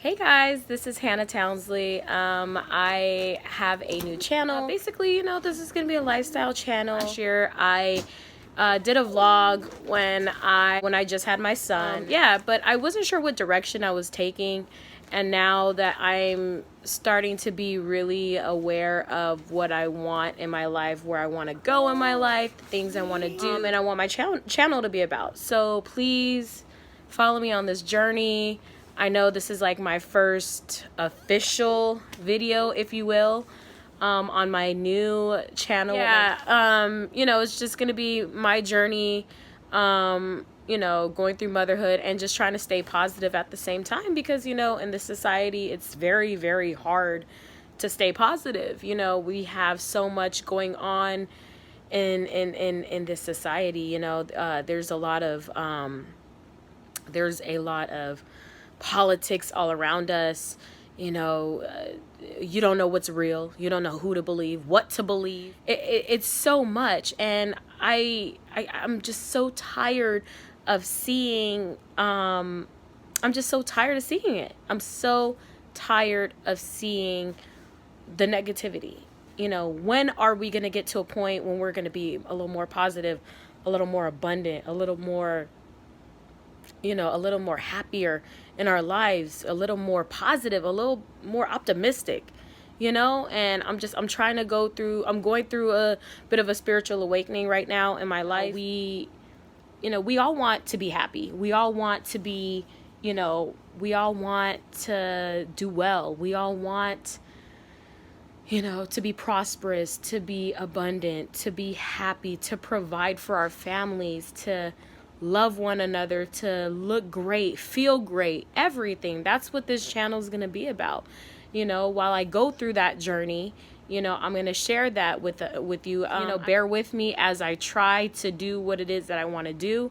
Hey guys, this is Hannah Townsley. I have a new channel. Basically, this is gonna be a lifestyle channel. Last year, I did a vlog when I just had my son. Yeah, but I wasn't sure what direction I was taking, and now that I'm starting to be really aware of what I want in my life, where I want to go in my life, the things I want to do, and I want my channel to be about. So please follow me on this journey. I know this is like my first official video, if you will, on my new channel. Yeah, it's just gonna be my journey, going through motherhood and just trying to stay positive at the same time, because in this society it's very, very hard to stay positive. We have so much going on in this society. There's a lot of politics all around us. You don't know what's real. You don't know who to believe, what to believe. It's so much, and I'm just so tired of seeing. I'm just so tired of seeing it. I'm so tired of seeing the negativity. When are we gonna get to a point when we're gonna be a little more positive, a little more abundant, a little more happier in our lives, a little more positive, a little more optimistic, and I'm trying to I'm going through a bit of a spiritual awakening right now in my life. We all want to be happy. We all want to be, we all want to do well. We all want, to be prosperous, to be abundant, to be happy, to provide for our families, to love one another, to look great, feel great, everything. That's what this channel is going to be about. While I go through that journey, I'm going to share that with you. Bear with me as I try to do what it is that I want to do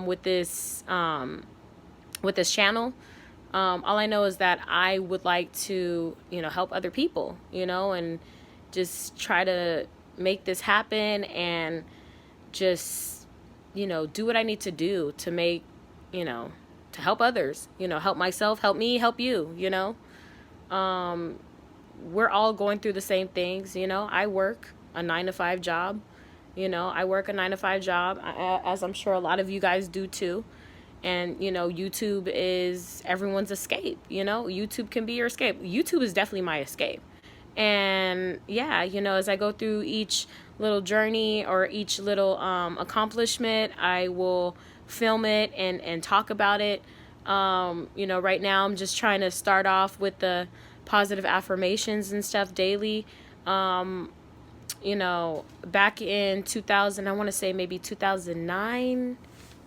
with this channel. All I know is that I would like to, help other people, and just try to make this happen, and just do what I need to do to make, to help others, help myself, help me, help you. We're all going through the same things. I work a 9-to-5 job. I work a 9-to-5 job, as I'm sure a lot of you guys do too. And, YouTube is everyone's escape. YouTube can be your escape. YouTube is definitely my escape. And yeah, as I go through each little journey or each little accomplishment, I will film it and talk about it. Right now I'm just trying to start off with the positive affirmations and stuff daily. Back in 2000, I want to say maybe 2009,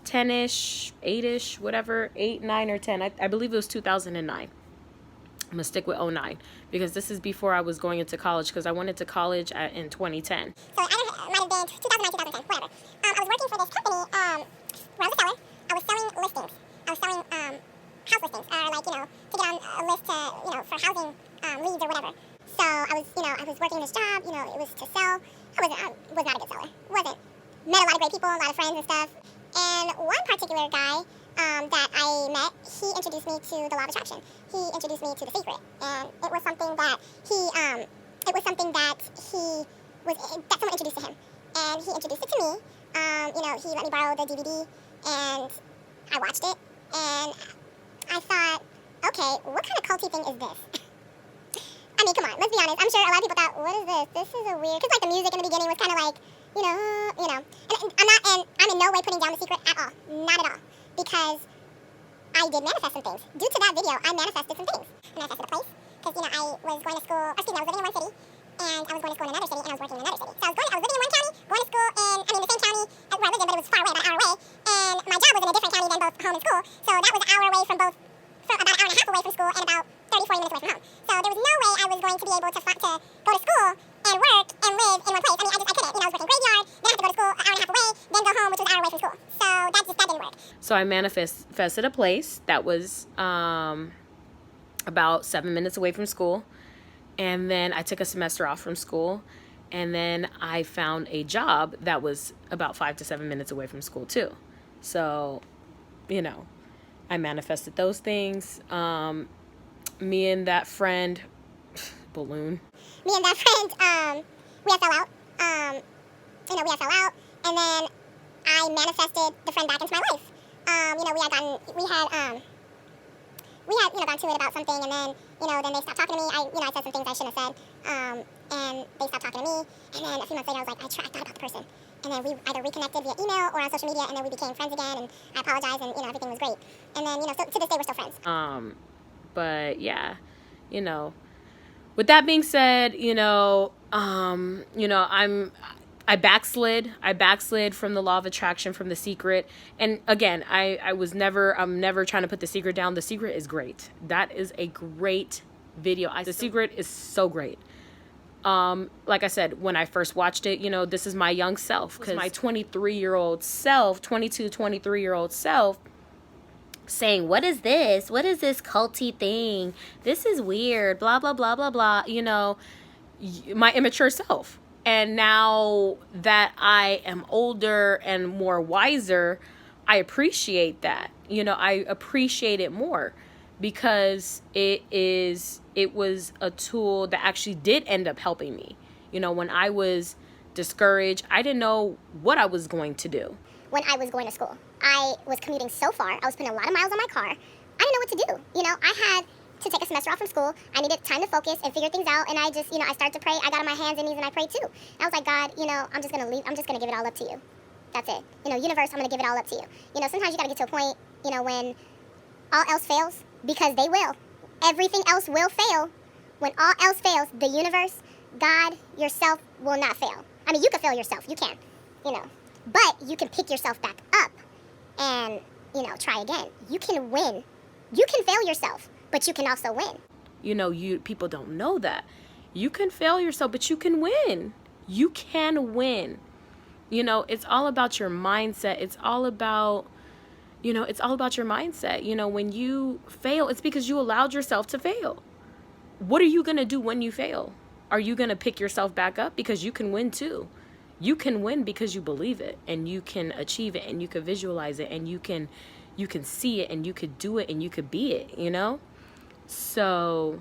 10-ish, 8-ish, whatever, 8, 9, or 10. I believe it was 2009. I'm going to stick with 09 because this is before I was going into college, because I went into college in 2010. So it might have been 2009, 2010, whatever. I was working for this company where I was a seller. I was selling listings. I was selling house listings, to get on a list to, for housing leads or whatever. So I was working this job, it was to sell. I was not a good seller. Wasn't. Met a lot of great people, a lot of friends and stuff. And one particular guy that I met, he introduced me to the Law of Attraction. He introduced me to The Secret, and it was something that someone introduced to him, and he introduced it to me. He let me borrow the DVD, and I watched it, and I thought, okay, what kind of culty thing is this? I mean, come on, let's be honest. I'm sure a lot of people thought, what is this? This is a weird, because like the music in the beginning was kind of like, and I'm in no way putting down The Secret at all, not at all, because I did manifest some things. Due to that video, I manifested some things. I manifested a place, because, I was going to school, I was living in one city, and I was going to school in another city, and I was working in another city. So I was living in one county, going to school in, the same county where I lived in, but it was far away, about an hour away, and my job was in a different county than both home and school, so that was an hour away from both, from about an hour and a half away from school, and about 30, 40 minutes away from home. So there was no way I was going to be able to go to school and work and live in one place. I couldn't. I was working graveyard, then I had to go to school an hour and a half away, then go home, which was an hour away from school. So that didn't work. So I manifested a place that was about 7 minutes away from school. And then I took a semester off from school. And then I found a job that was about 5 to 7 minutes away from school too. So, I manifested those things. me and that friend, balloon. Me and that friend, we had fell out. We had fell out, and then I manifested the friend back into my life. We had gone to it about something, and then, then they stopped talking to me. I said some things I shouldn't have said, and they stopped talking to me. And then a few months later, I was like, I thought about the person. And then we either reconnected via email or on social media, and then we became friends again, and I apologized, and, everything was great. And then, so to this day, we're still friends. But yeah, with that being said, I backslid from the law of attraction, from The Secret. And again, I'm never trying to put The Secret down. The Secret is great. That is a great video. The Secret is so great. Like I said, when I first watched it, this is my young self, because my 23-year-old self, 23-year-old self saying, what is this? What is this culty thing? This is weird, blah, blah, blah, blah, blah, my immature self. And now that I am older and more wiser, I appreciate that. I appreciate it more, because it was a tool that actually did end up helping me. When I was discouraged, I didn't know what I was going to do. When I was going to school, I was commuting so far. I was spending a lot of miles on my car. I didn't know what to do. I had to take a semester off from school. I needed time to focus and figure things out. And I just, I started to pray. I got on my hands and knees and I prayed too. And I was like, God, I'm just going to leave. I'm just going to give it all up to you. That's it. Universe, I'm going to give it all up to you. Sometimes you got to get to a point, when all else fails, because they will. Everything else will fail. When all else fails, the universe, God, yourself will not fail. I mean, you can fail yourself. You can, but you can pick yourself back up and, try again. You can win. You can fail yourself, but you can also win. People don't know that. You can fail yourself, but you can win. You can win. It's all about your mindset. It's all about your mindset. When you fail, it's because you allowed yourself to fail. What are you going to do when you fail? Are you going to pick yourself back up? Because you can win too. You can win because you believe it, and you can achieve it, and you can visualize it, and you can see it, and you could do it, and you could be it, So,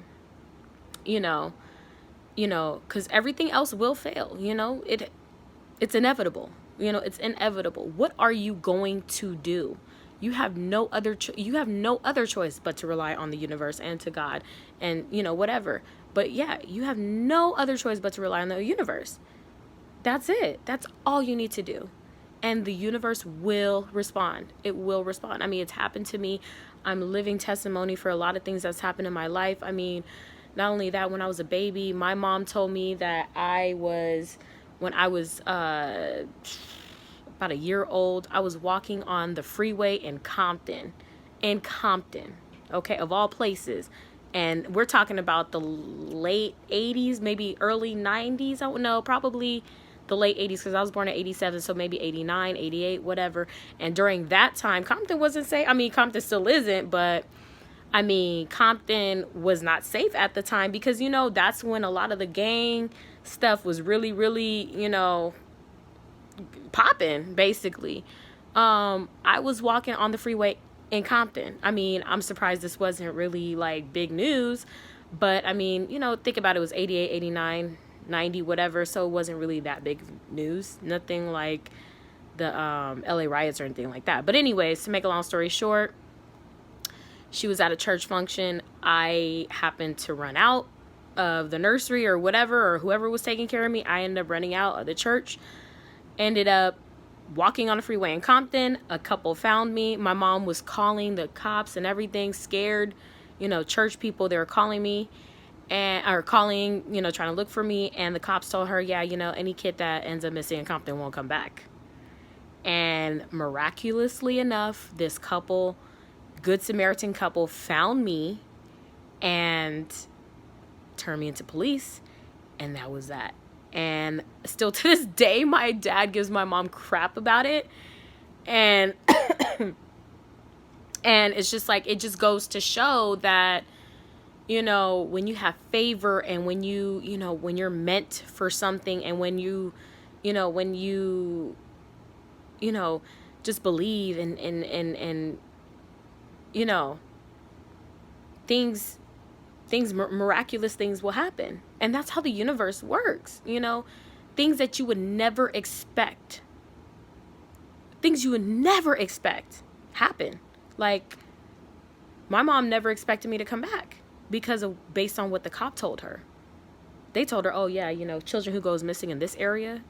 because everything else will fail, it's inevitable, it's inevitable. What are you going to do? You have no other choice but to rely on the universe and to God and, whatever. But yeah, you have no other choice but to rely on the universe. That's it. That's all you need to do. And the universe will respond. It will respond. I mean, it's happened to me. I'm living testimony for a lot of things that's happened in my life. I mean, not only that, when I was a baby, my mom told me that when I was about a year old, I was walking on the freeway in Compton, okay, of all places. And we're talking about the late 80s, maybe early 90s. I don't know, probably the late 80s, because I was born in 87, so maybe 89, 88, whatever. And during that time, Compton wasn't safe. I mean, Compton still isn't, but I mean, Compton was not safe at the time, because, that's when a lot of the gang stuff was really, really, popping, basically. I was walking on the freeway in Compton. I mean, I'm surprised this wasn't really like big news, but I mean, think about it, it was 88, 89, 90, whatever, so it wasn't really that big news. Nothing like the LA riots or anything like that. But anyways, to make a long story short, she was at a church function. I happened to run out of the nursery or whatever, or whoever was taking care of me. I ended up running out of the church, ended up walking on the freeway in Compton. A couple found me. My mom was calling the cops and everything, scared, church people, they were calling me or calling, trying to look for me. And the cops told her, yeah, any kid that ends up missing in Compton won't come back. And miraculously enough, this couple, Good Samaritan couple, found me and turned me into police. And that was that. And still to this day, my dad gives my mom crap about it. And and it's just like, it just goes to show that, when you have favor, and when when you're meant for something, and when you just believe and things things, miraculous things will happen. And that's how the universe works, you know, things that you would never expect. Things you would never expect happen. Like, my mom never expected me to come back based on what the cop told her. They told her, oh yeah, you know, children who goes missing in this area,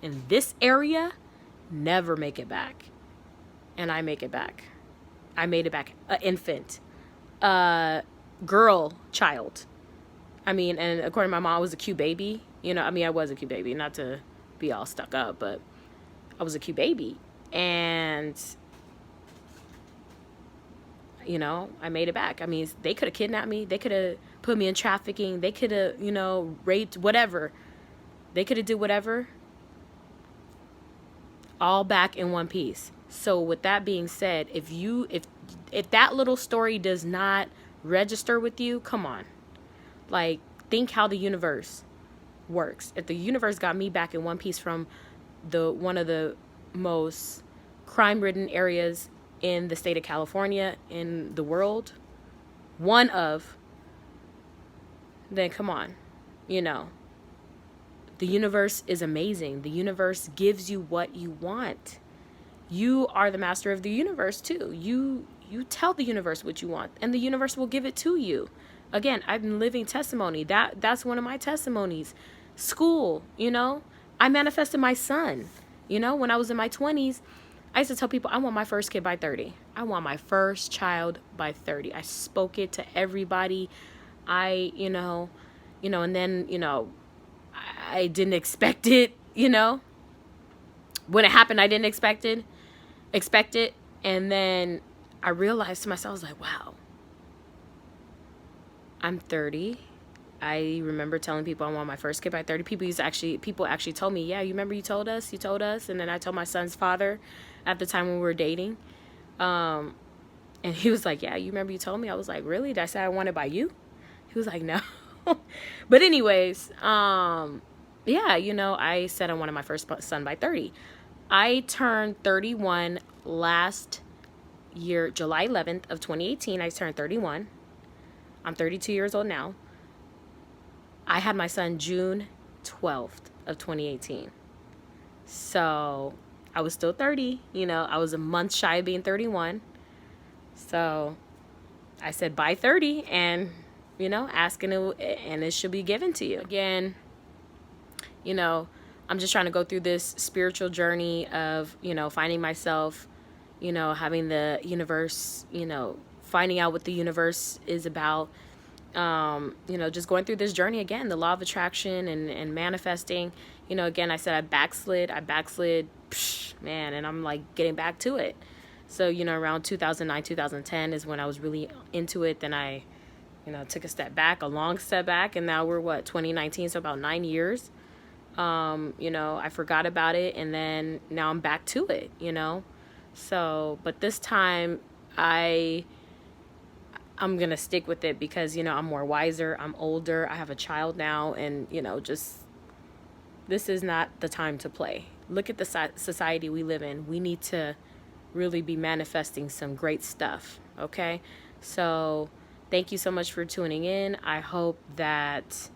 never make it back. And I make it back. I made it back. An infant. Girl child. I mean, and according to my mom, I was a cute baby. You know, I mean, I was a cute baby. Not to be all stuck up, but I was a cute baby. And, you know, I made it back. I mean, they could have kidnapped me. They could have put me in trafficking. They could have, you know, raped, whatever. They could have did whatever. All back in one piece. So with that being said, if that little story does not register with you, come on. Like, think how the universe works. If the universe got me back in one piece from one of the most crime-ridden areas in the state of California, in the world, then come on, you know. The universe is amazing. The universe gives you what you want. You are the master of the universe too. You tell the universe what you want, and the universe will give it to you. Again, I'm living testimony. That's one of my testimonies. School, you know, I manifested my son. You know, when I was in my 20s, I used to tell people I want my first kid by 30. I want my first child by 30. I spoke it to everybody. You know, and then, you know, I didn't expect it, you know. When it happened, I didn't expect it. And then I realized to myself, I was like, wow, I'm 30. I remember telling people I want my first kid by 30. People actually told me, yeah, you remember you told us? And then I told my son's father at the time when we were dating. And he was like, yeah, you remember you told me? I was like, really? Did I say I want it by you? He was like, no. But anyways, yeah, you know, I said I wanted my first son by 30. I turned 31 last year, July 11th of 2018. I turned 31. I'm 32 years old now. I had my son June 12th of 2018. So I was still 30, you know, I was a month shy of being 31. So I said by 30, and, you know, asking it, and it should be given to you. Again, you know, I'm just trying to go through this spiritual journey of, you know, finding myself, you know, having the universe, you know, finding out what the universe is about. You know, just going through this journey again, the law of attraction and manifesting. You know, again, I said I backslid, man, and I'm like getting back to it. So, you know, around 2009, 2010 is when I was really into it. Then I, you know, took a long step back, and now we're 2019, so about 9 years. You know, I forgot about it, and then now I'm back to it, you know. So, but this time I'm going to stick with it because, you know, I'm more wiser, I'm older, I have a child now, and, you know, just, this is not the time to play. Look at the society we live in. We need to really be manifesting some great stuff, okay? So, thank you so much for tuning in. I hope that,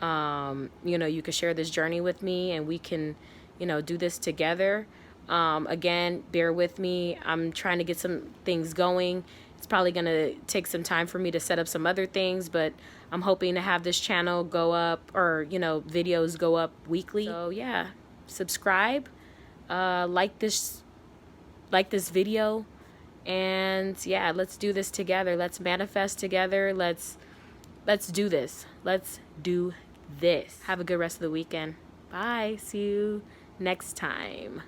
you know, you can share this journey with me, and we can, you know, do this together. Again, bear with me. I'm trying to get some things going. It's probably going to take some time for me to set up some other things, but I'm hoping to have this channel go up, or, you know, videos go up weekly. So yeah, subscribe, like this video, and yeah, let's do this together. Let's manifest together. Let's do this. Let's do this. Have a good rest of the weekend. Bye. See you next time.